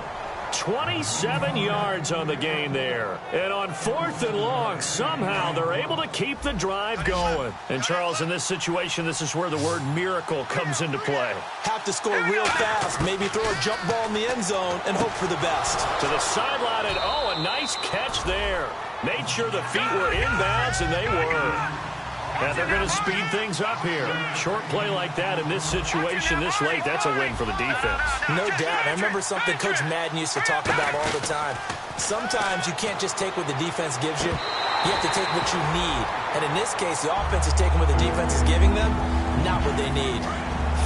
27 yards on the gain there. And on fourth and long, somehow they're able to keep the drive going. And, Charles, in this situation, this is where the word miracle comes into play. Have to score real fast, maybe throw a jump ball in the end zone and hope for the best. To the sideline, and oh, a nice catch there. Made sure the feet were inbounds, and they were. And they're going to speed things up here. Short play like that in this situation this late, that's a win for the defense. No doubt. I remember something Coach Madden used to talk about all the time. Sometimes you can't just take what the defense gives you. You have to take what you need. And in this case, the offense is taking what the defense is giving them, not what they need.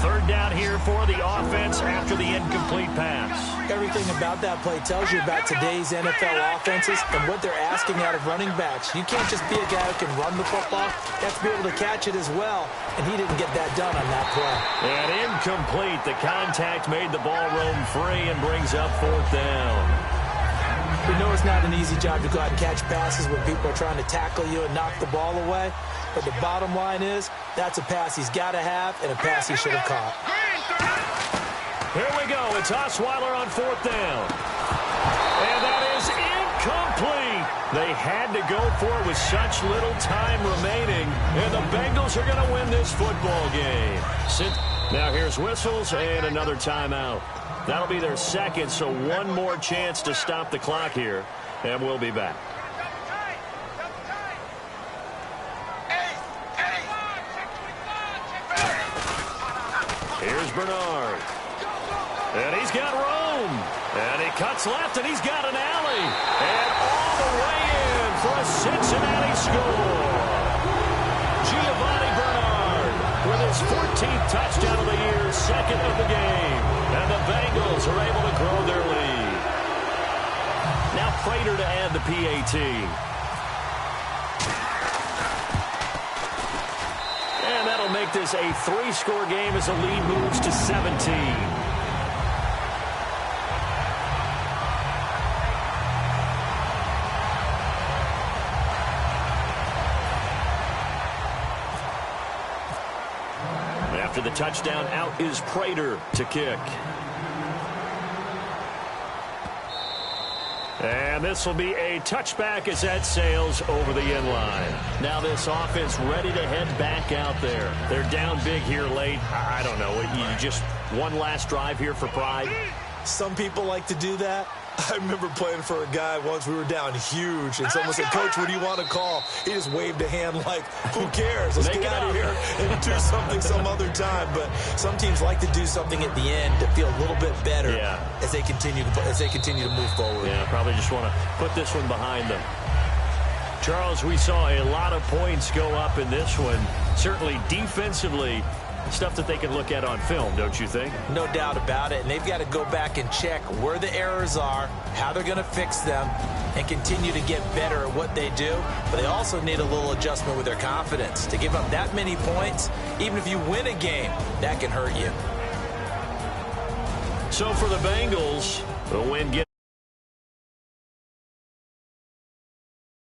Third down here for the offense after the incomplete pass. Everything about that play tells you about today's NFL offenses and what they're asking out of running backs. You can't just be a guy who can run the football. You have to be able to catch it as well, and he didn't get that done on that play. And incomplete. The contact made the ball roam free and brings up fourth down. We know it's not an easy job to go out and catch passes when people are trying to tackle you and knock the ball away. But the bottom line is, that's a pass he's got to have and a pass he should have caught. Here we go. It's Osweiler on 4th down. And that is incomplete. They had to go for it with such little time remaining. And the Bengals are going to win this football game. Now here's whistles and another timeout. That'll be their second, so one more chance to stop the clock here. And we'll be back. Here's Bernard. And he's got Rome. And he cuts left, and he's got an alley. And all the way in for a Cincinnati score. Giovanni Bernard with his 14th touchdown of the year, second of the game. And the Bengals are able to grow their lead. Now Prater to add the PAT. And that'll make this a 3-score game as the lead moves to 17. After the touchdown, out is Prater to kick. And this will be a touchback as that sails over the end line. Now this offense ready to head back out there. They're down big here late. I don't know. You just one last drive here for pride. Some people like to do that. I remember playing for a guy once. We were down huge, and someone said, "Coach, what do you want to call?" He just waved a hand like, "Who cares? Let's get out of here and do something some other time." But some teams like to do something at the end to feel a little bit better as they continue to move forward. Yeah, probably just want to put this one behind them. Charles, we saw a lot of points go up in this one. Certainly defensively, stuff that they can look at on film, don't you think? No doubt about it. And they've got to go back and check where the errors are, how they're going to fix them, and continue to get better at what they do. But they also need a little adjustment with their confidence. To give up that many points, even if you win a game, that can hurt you. So for the Bengals, the win gets